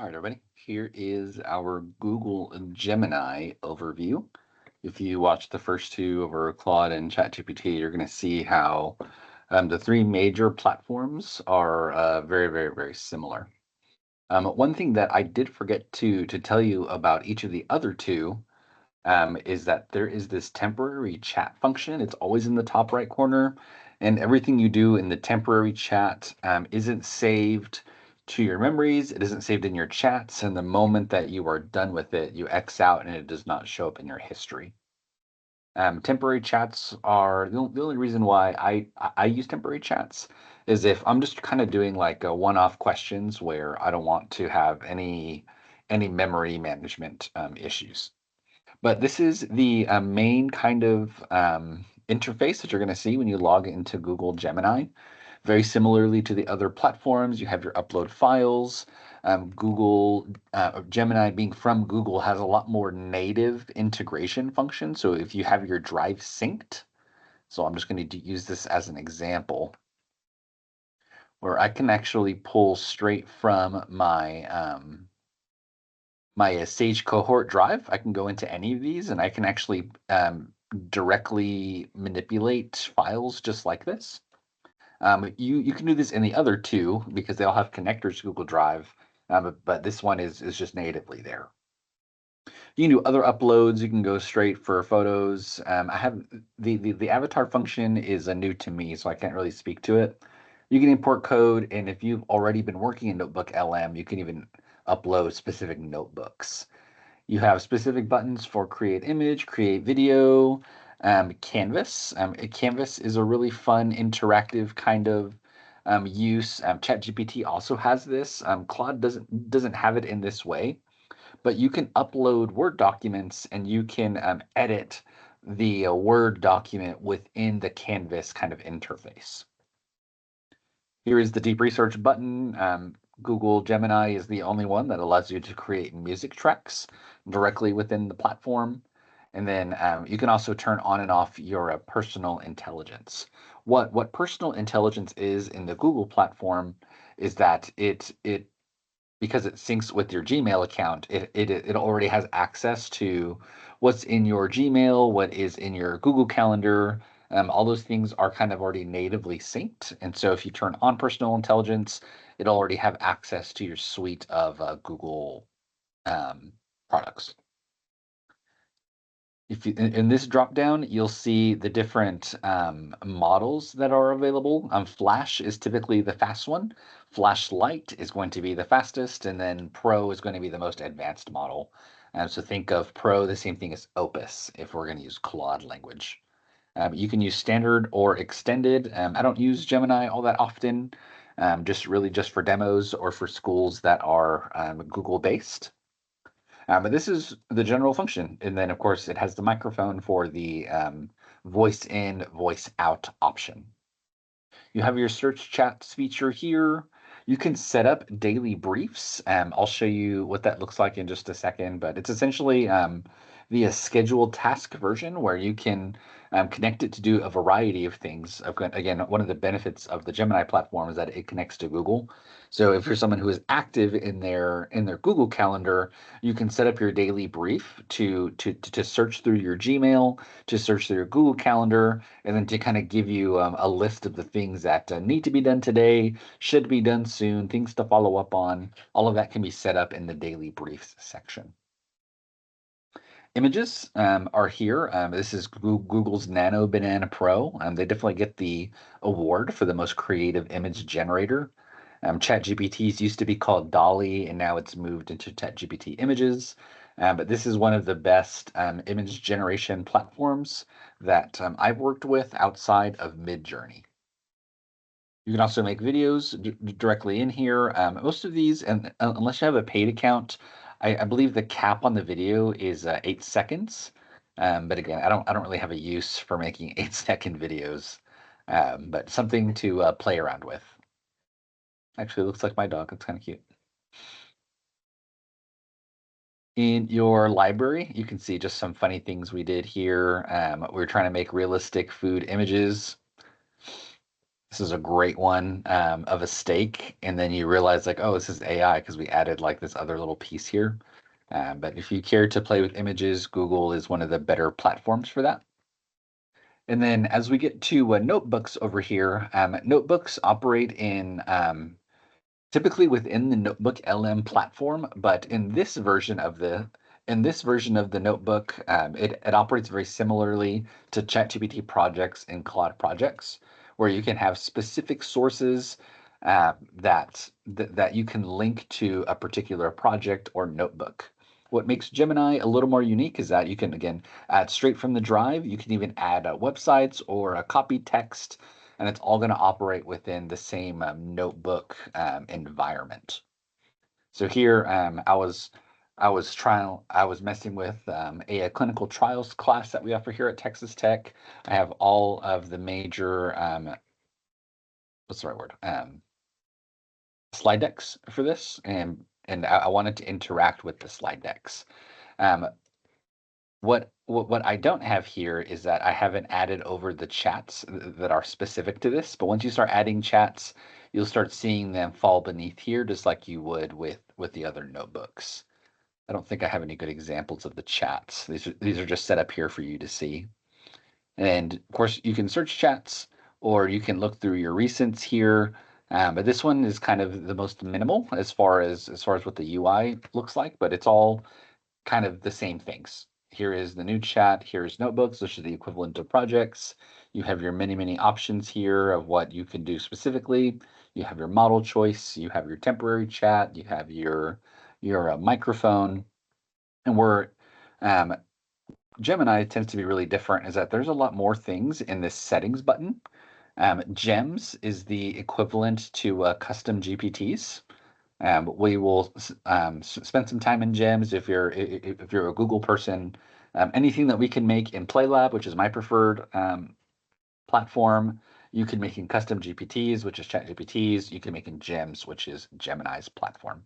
All right, everybody. Here is our Google Gemini overview. If you watch the first two over Claude and ChatGPT, you're going to see how the three major platforms are very, very, very similar. One thing that I did forget to tell you about each of the other two is that there is this temporary chat function. It's always in the top right corner, and everything you do in the temporary chat isn't saved to your memories. It isn't saved in your chats, and the moment that you are done with it, you X out, and it does not show up in your history. Temporary chats are the only reason why I use temporary chats is if I'm just kind of doing like a one-off questions where I don't want to have any memory management issues. But this is the main kind of interface that you're going to see when you log into Google Gemini. Very similarly to the other platforms, you have your upload files. Google Gemini, being from Google, has a lot more native integration function. So if you have your drive synced, so I'm just going to use this as an example, where I can actually pull straight from my Sage Cohort drive. I can go into any of these and I can actually directly manipulate files just like this. You can do this in the other two because they all have connectors to Google Drive, but this one is just natively there. You can do other uploads. You can go straight for photos. I have the avatar function is new to me, so I can't really speak to it. You can import code, and if you've already been working in Notebook LM, you can even upload specific notebooks. You have specific buttons for create image, create video, Canvas. Canvas is a really fun, interactive kind of use. ChatGPT also has this. Claude doesn't have it in this way, but you can upload Word documents and you can edit the Word document within the Canvas kind of interface. Here is the deep research button. Google Gemini is the only one that allows you to create music tracks directly within the platform. And then you can also turn on and off your personal intelligence. What personal intelligence is in the Google platform is that it because it syncs with your Gmail account, it already has access to what's in your Gmail, what is in your Google Calendar. All those things are kind of already natively synced. And so if you turn on personal intelligence, it'll already have access to your suite of Google um, products. If you in this drop down, you'll see the different models that are available. Flash is typically the fast one. Flash Lite is going to be the fastest, and then Pro is going to be the most advanced model. So think of Pro the same thing as Opus if we're going to use Claude language. You can use standard or extended. I don't use Gemini all that often, just for demos or for schools that are Google based. But this is the general function. And then, of course, it has the microphone for the voice in, voice out option. You have your search chats feature here. You can set up daily briefs. I'll show you what that looks like in just a second, but it's essentially the scheduled task version where you can connect it to do a variety of things. Again, one of the benefits of the Gemini platform is that it connects to Google. So if you're someone who is active in their Google Calendar, you can set up your daily brief to search through your Gmail, to search through your Google Calendar, and then to kind of give you a list of the things that need to be done today, should be done soon, things to follow up on. All of that can be set up in the daily briefs section. Images are here. This is Google's Nano Banana Pro. They definitely get the award for the most creative image generator. ChatGPT's used to be called Dolly, and now it's moved into ChatGPT Images. But this is one of the best image generation platforms that I've worked with outside of Midjourney. You can also make videos directly in here. Most of these, and unless you have a paid account, I believe the cap on the video is 8 seconds. But again, I don't really have a use for making 8 second videos. But something to play around with. Actually, it looks like my dog. It's kind of cute. In your library, you can see just some funny things we did here. We're trying to make realistic food images. This is a great one of a steak, and then you realize like, oh, this is AI because we added like this other little piece here. But if you care to play with images, Google is one of the better platforms for that. And then as we get to notebooks over here, notebooks operate in typically within the Notebook LM platform, but in this version of the notebook, it operates very similarly to ChatGPT projects and Claude projects, where you can have specific sources that you can link to a particular project or notebook. What makes Gemini a little more unique is that you can, again, add straight from the drive. You can even add websites or a copy text, and it's all going to operate within the same notebook environment. So here, I was messing with a clinical trials class that we offer here at Texas Tech. I have all of the major what's the right word? Slide decks for this, and I wanted to interact with the slide decks. Um, what I don't have here is that I haven't added over the chats that are specific to this, but once you start adding chats, you'll start seeing them fall beneath here, just like you would with the other notebooks. I don't think I have any good examples of the chats. These are just set up here for you to see. And of course, you can search chats or you can look through your recents here. But this one is kind of the most minimal as far as what the UI looks like, but it's all kind of the same things. Here is the new chat. Here's notebooks, which is the equivalent of projects. You have your many, many options here of what you can do specifically. You have your model choice. You have your temporary chat. You have your microphone. And where um, Gemini tends to be really different is that there's a lot more things in this settings button. Gems is the equivalent to custom GPTs. We will spend some time in gems if you're a Google person. Anything that we can make in PlayLab, which is my preferred platform, you can make in custom GPTs, which is ChatGPTs. You can make in gems, which is Gemini's platform.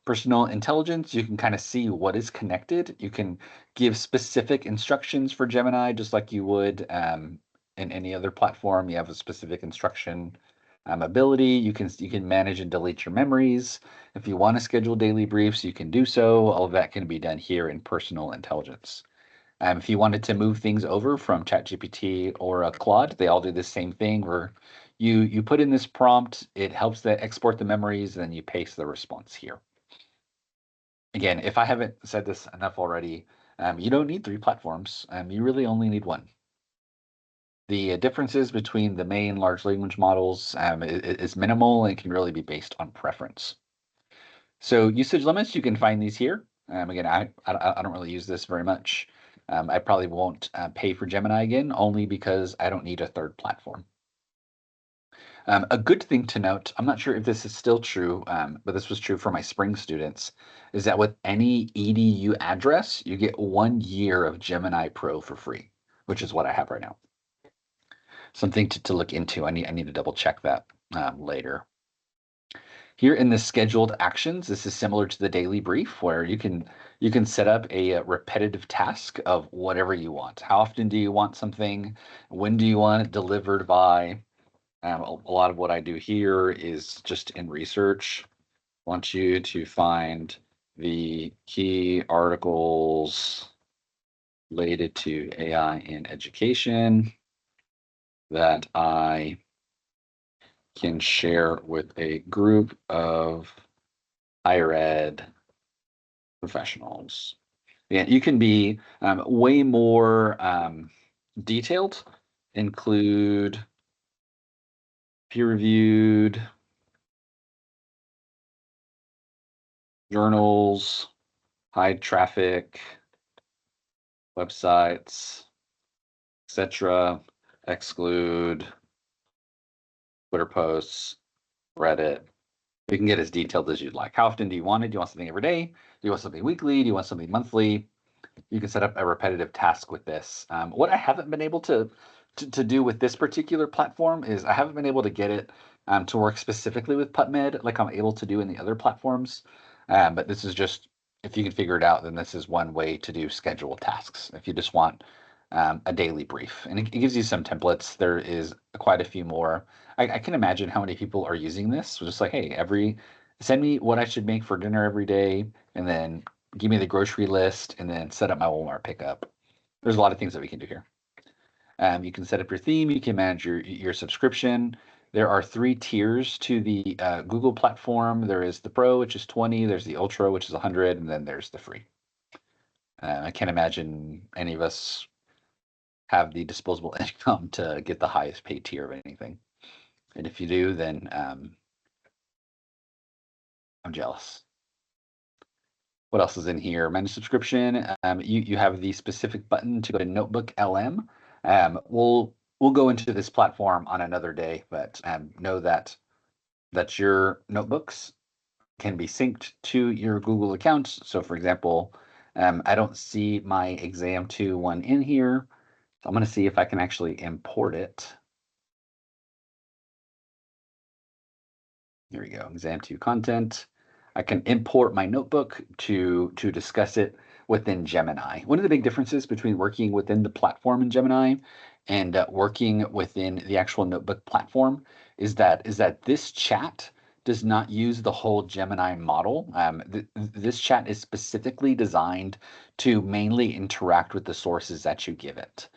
Personal intelligence, you can kind of see what is connected. You can give specific instructions for Gemini, just like you would in any other platform. You have a specific instruction ability. You can manage and delete your memories. If you want to schedule daily briefs, you can do so. All of that can be done here in personal intelligence. If you wanted to move things over from ChatGPT or Claude, they all do the same thing where you put in this prompt, it helps to export the memories, and then you paste the response here. Again, if I haven't said this enough already, you don't need three platforms. You really only need one. The differences between the main large language models is minimal and can really be based on preference. So usage limits, you can find these here. Again, I don't really use this very much. I probably won't pay for Gemini again, only because I don't need a third platform. A good thing to note, I'm not sure if this is still true, but this was true for my spring students, is that with any EDU address, you get 1 year of Gemini Pro for free, which is what I have right now. Something to look into. I need to double check that later. Here in the scheduled actions, this is similar to the daily brief where you can set up a repetitive task of whatever you want. How often do you want something? When do you want it delivered by? A lot of what I do here is just in research. I want you to find the key articles related to AI in education that I can share with a group of higher ed professionals. Yeah, you can be way more detailed, include peer-reviewed journals, high traffic websites, etc. Exclude Twitter posts, Reddit. You can get as detailed as you'd like. How often do you want it? Do you want something every day? Do you want something weekly? Do you want something monthly? You can set up a repetitive task with this. What I haven't been able to do with this particular platform is I haven't been able to get it to work specifically with PubMed like I'm able to do in the other platforms. But this is just, if you can figure it out, then this is one way to do scheduled tasks. If you just want a daily brief, and it gives you some templates. There is quite a few more. I can imagine how many people are using this. So just like, hey, send me what I should make for dinner every day, and then give me the grocery list, and then set up my Walmart pickup. There's a lot of things that we can do here. You can set up your theme. You can manage your subscription. There are three tiers to the Google platform. There is the Pro, which is 20. There's the Ultra, which is 100, and then there's the free. I can't imagine any of us have the disposable income to get the highest paid tier of anything. And if you do, then I'm jealous. What else is in here? Manage subscription. You have the specific button to go to Notebook LM. We'll go into this platform on another day, but know that your notebooks can be synced to your Google account. So, for example, I don't see my exam 2 one in here. So I'm going to see if I can actually import it. Here we go, exam 2 content. I can import my notebook to discuss it within Gemini. One of the big differences between working within the platform in Gemini and working within the actual notebook platform is that this chat does not use the whole Gemini model. This chat is specifically designed to mainly interact with the sources that you give it.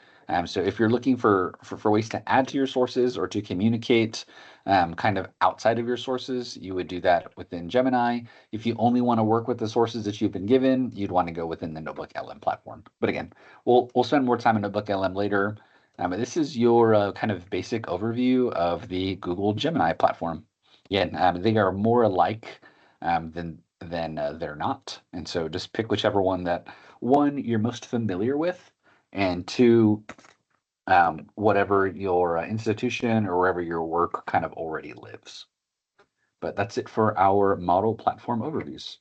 So if you're looking for ways to add to your sources or to communicate kind of outside of your sources, you would do that within Gemini. If you only want to work with the sources that you've been given, you'd want to go within the Notebook LM platform. But again, we'll spend more time in Notebook LM later. But this is your kind of basic overview of the Google Gemini platform. Again, they are more alike than they're not, and so just pick whichever one that one you're most familiar with, and two whatever your institution or wherever your work kind of already lives. But that's it for our model platform overviews.